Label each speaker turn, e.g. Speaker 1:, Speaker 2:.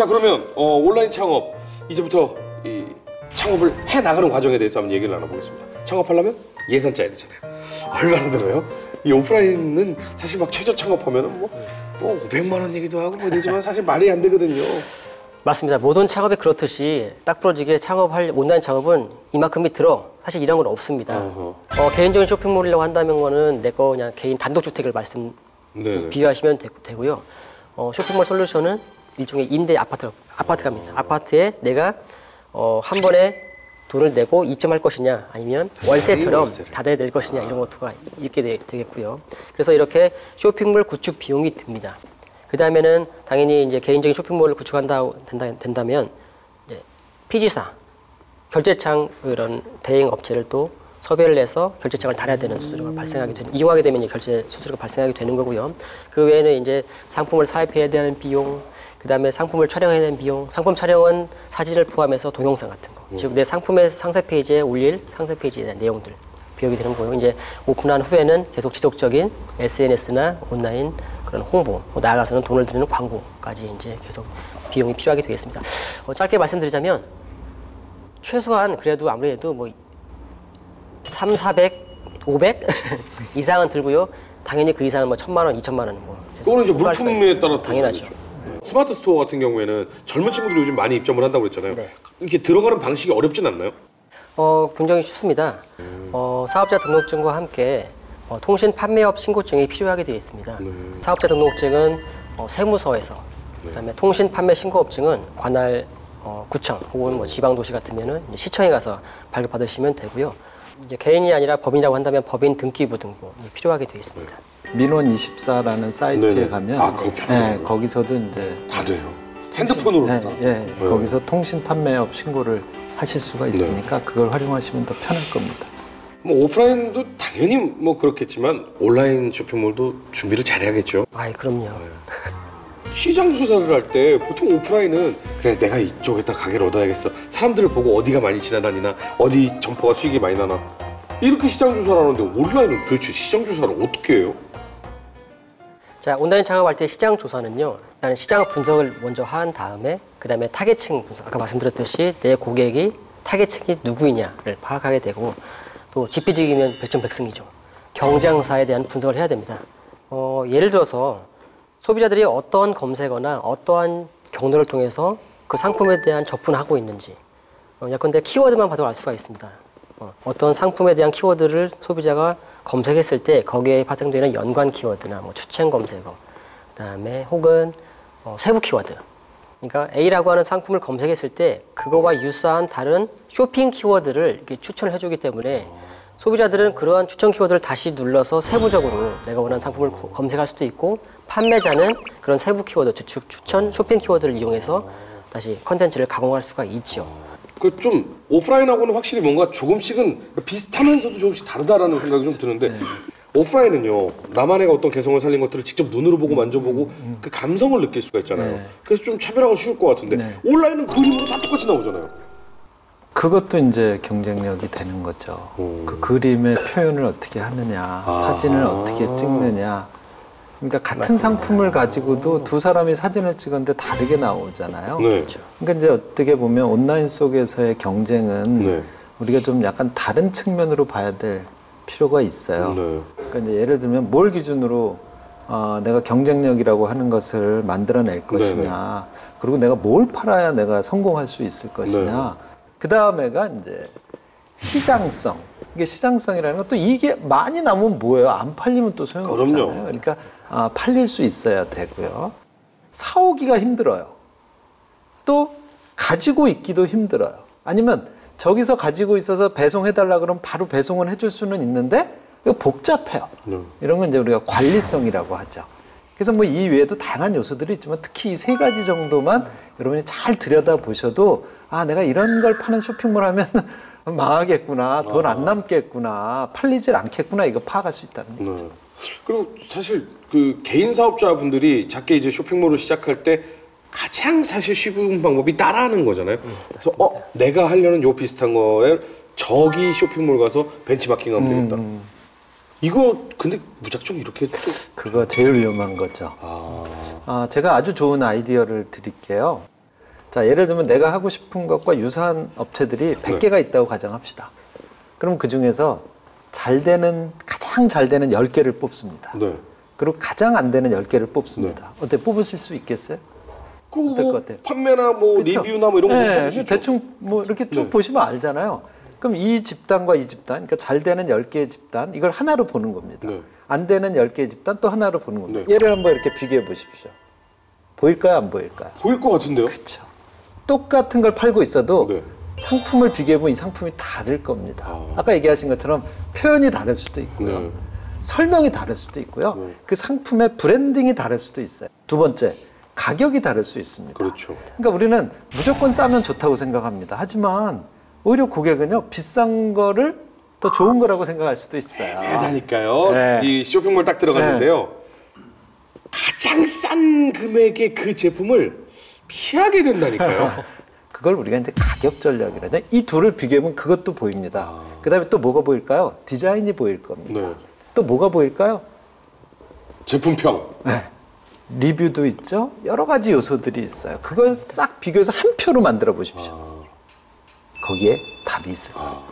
Speaker 1: 자, 그러면 온라인 창업 이제부터 이 창업을 해 나가는 과정에 대해서 한번 얘기를 나눠보겠습니다. 창업하려면 예산 짜야 되잖아요. 얼마나 들어요? 이 오프라인은 사실 막 최저 창업하면은 뭐 500만 원 얘기도 하고 뭐 이러지만 사실 말이 안 되거든요.
Speaker 2: 맞습니다. 모든 창업에 그렇듯이 딱 부러지게 온라인 창업은 이만큼이 들어 사실 이런 건 없습니다. 개인적인 쇼핑몰이라고 한다는 거는 내 거 그냥 개인 단독주택을 비유하시면 되고요. 쇼핑몰 솔루션은 일종의 임대 아파트랍니다. 아파트에 내가 한 번에 돈을 내고 입점할 것이냐 아니면 월세처럼 닫아야 될 것이냐 이런 것도가 있게 되겠고요. 그래서 이렇게 쇼핑몰 구축 비용이 듭니다. 그 다음에는 당연히 이제 개인적인 쇼핑몰을 된다면 이제 피지사, 결제창 이런 대행 업체를 또 섭외를 해서 결제창을 달아야 되는 수수료가 이용하게 되면 결제 수수료가 발생하게 되는 거고요. 그 외에는 이제 상품을 사입해야 되는 비용, 그 다음에 상품을 촬영해야 되는 비용, 상품 촬영은 사진을 포함해서 동영상 같은 거, 즉 내 상품의 상세 페이지에 올릴 상세 페이지에 대한 내용들 비용이 되는 거고요. 이제 오픈한 후에는 계속 지속적인 SNS나 온라인 그런 홍보, 나아가서는 돈을 들이는 광고까지 이제 계속 비용이 필요하게 되겠습니다. 짧게 말씀드리자면 최소한 그래도 아무래도 뭐 3, 400, 500 이상은 들고요. 당연히 그 이상은 뭐 1,000만 원, 2,000만 원 뭐.
Speaker 1: 그거는 이제 물품에 따라
Speaker 2: 당연하죠.
Speaker 1: 스마트 스토어 같은 경우에는 젊은 친구들이 요즘 많이 입점을 한다고 그랬잖아요.
Speaker 2: 네.
Speaker 1: 이렇게 들어가는 방식이 어렵진 않나요?
Speaker 2: 굉장히 쉽습니다. 사업자 등록증과 함께 통신 판매업 신고증이 필요하게 되어 있습니다. 사업자 등록증은 세무서에서, 그다음에 통신 판매 신고업증은 관할 구청 혹은 뭐 지방도시 같으면은 시청에 가서 발급받으시면 되고요. 이제 개인이 아니라 법인이라고 한다면 법인 등기부 등본이 필요하게 되어 있습니다.
Speaker 3: 민원24라는 사이트에 가면
Speaker 1: 그거 편하더라고요.
Speaker 3: 거기서도 이제
Speaker 1: 다 돼요. 핸드폰으로
Speaker 3: 거기서 통신 판매업 신고를 하실 수가 있으니까 그걸 활용하시면 더 편할 겁니다.
Speaker 1: 뭐 오프라인도 당연히 뭐 그렇겠지만 온라인 쇼핑몰도 준비를 잘해야겠죠.
Speaker 2: 그럼요.
Speaker 1: 시장 조사를 할 때 보통 오프라인은 그래 내가 이쪽에다 가게를 얻어야겠어. 사람들을 보고 어디가 많이 지나다니나 어디 점포가 수익이 많이 나나 이렇게 시장 조사를 하는데 온라인은 도대체 시장 조사를 어떻게 해요?
Speaker 2: 자, 온라인 창업할 때 시장 조사는요. 일단 시장 분석을 먼저 한 다음에 그 다음에 타겟층 분석, 아까 말씀드렸듯이 내 고객이 타겟층이 누구이냐를 파악하게 되고 또 지피지기면 백전백승이죠. 경쟁사에 대한 분석을 해야 됩니다. 예를 들어서 소비자들이 어떠한 검색어나 어떠한 경로를 통해서 그 상품에 대한 접근을 하고 있는지 예컨대 키워드만 봐도 알 수가 있습니다. 어떤 상품에 대한 키워드를 소비자가 검색했을 때 거기에 발생되는 연관 키워드나 뭐 추천 검색어, 그다음에 혹은 세부 키워드. 그러니까 A라고 하는 상품을 검색했을 때 그거와 유사한 다른 쇼핑 키워드를 이렇게 추천을 해주기 때문에 소비자들은 그러한 추천 키워드를 다시 눌러서 세부적으로 내가 원하는 상품을 검색할 수도 있고 판매자는 그런 세부 키워드, 즉 추천 쇼핑 키워드를 이용해서 다시 컨텐츠를 가공할 수가 있죠.
Speaker 1: 그 좀 오프라인하고는 확실히 뭔가 조금씩은 비슷하면서도 조금씩 다르다라는 생각이 좀 드는데 오프라인은요 나만의 어떤 개성을 살린 것들을 직접 눈으로 보고 만져보고 그 감성을 느낄 수가 있잖아요. 그래서 좀 차별화가 쉬울 것 같은데 온라인은 그림으로 다 똑같이 나오잖아요.
Speaker 3: 그것도 이제 경쟁력이 되는 거죠. 그 그림의 표현을 어떻게 하느냐, 사진을 어떻게 찍느냐. 그러니까 같은 상품을 가지고도 두 사람이 사진을 찍었는데 다르게 나오잖아요. 그러니까 이제 어떻게 보면 온라인 속에서의 경쟁은 우리가 좀 약간 다른 측면으로 봐야 될 필요가 있어요. 그러니까 이제 예를 들면 뭘 기준으로 내가 경쟁력이라고 하는 것을 만들어낼 것이냐, 그리고 내가 뭘 팔아야 내가 성공할 수 있을 것이냐. 그 다음에가 이제 시장성. 이게 시장성이라는 것도 이게 많이 나오면 뭐예요? 안 팔리면 또 소용없잖아요. 그러니까 팔릴 수 있어야 되고요. 사오기가 힘들어요. 또 가지고 있기도 힘들어요. 아니면 저기서 가지고 있어서 배송해달라 그러면 바로 배송은 해줄 수는 있는데 이거 복잡해요. 이런 건 이제 우리가 관리성이라고 하죠. 그래서 뭐 이 외에도 다양한 요소들이 있지만 특히 이 세 가지 정도만 여러분이 잘 들여다보셔도 내가 이런 걸 파는 쇼핑몰 하면 망하겠구나, 돈 안 남겠구나, 팔리질 않겠구나 이거 파악할 수 있다는 얘기죠.
Speaker 1: 그리고 사실 그 개인 사업자분들이 작게 이제 쇼핑몰을 시작할 때 가장 사실 쉬운 방법이 따라하는 거잖아요. 그래서 내가 하려는 요 비슷한 거에 저기 쇼핑몰 가서 벤치마킹하면 되겠다. 이거 근데 무작정 이렇게
Speaker 3: 그거 제일 위험한 거죠. 제가 아주 좋은 아이디어를 드릴게요. 자, 예를 들면 내가 하고 싶은 것과 유사한 업체들이 100개가 있다고 가정합시다. 그럼 그 중에서 가장 잘 되는 10개를 뽑습니다.
Speaker 1: 네.
Speaker 3: 그리고 가장 안 되는 10개를 뽑습니다. 어때, 뽑으실 수 있겠어요?
Speaker 1: 그
Speaker 3: 어떨
Speaker 1: 뭐
Speaker 3: 것 같아요?
Speaker 1: 판매나 뭐
Speaker 3: 그쵸?
Speaker 1: 리뷰나 뭐 이런 거
Speaker 3: 네,
Speaker 1: 보시죠.
Speaker 3: 대충 뭐 이렇게 쭉
Speaker 1: 네.
Speaker 3: 보시면 알잖아요. 그럼 이 집단과 이 집단, 그러니까 잘 되는 10개의 집단, 이걸 하나로 보는 겁니다.
Speaker 1: 네.
Speaker 3: 안 되는 10개의 집단 또 하나로 보는 겁니다.
Speaker 1: 네.
Speaker 3: 얘를 한번 이렇게 비교해 보십시오. 보일까요, 안 보일까요?
Speaker 1: 보일 것 같은데요?
Speaker 3: 그렇죠. 똑같은 걸 팔고 있어도
Speaker 1: 네.
Speaker 3: 상품을 비교해보면 이 상품이 다를 겁니다. 아까 얘기하신 것처럼 표현이 다를 수도 있고요.
Speaker 1: 네.
Speaker 3: 설명이 다를 수도 있고요.
Speaker 1: 네.
Speaker 3: 그 상품의 브랜딩이 다를 수도 있어요. 두 번째, 가격이 다를 수 있습니다.
Speaker 1: 그렇죠.
Speaker 3: 그러니까 우리는 무조건 싸면 좋다고 생각합니다. 하지만 오히려 고객은요, 비싼 거를 더 좋은 거라고 생각할 수도 있어요.
Speaker 1: 대단하니까요.
Speaker 3: 네.
Speaker 1: 이 쇼핑몰 딱 들어갔는데요. 가장 싼 금액의 그 제품을 피하게 된다니까요.
Speaker 3: 그걸 우리가 이제 가격 전략이라죠. 이 둘을 비교해보면 그것도 보입니다. 그다음에 또 뭐가 보일까요? 디자인이 보일 겁니다.
Speaker 1: 네.
Speaker 3: 또 뭐가 보일까요?
Speaker 1: 제품평.
Speaker 3: 네. 리뷰도 있죠. 여러 가지 요소들이 있어요. 그걸 싹 비교해서 한 표로 만들어 보십시오. 거기에 답이 있을 겁니다.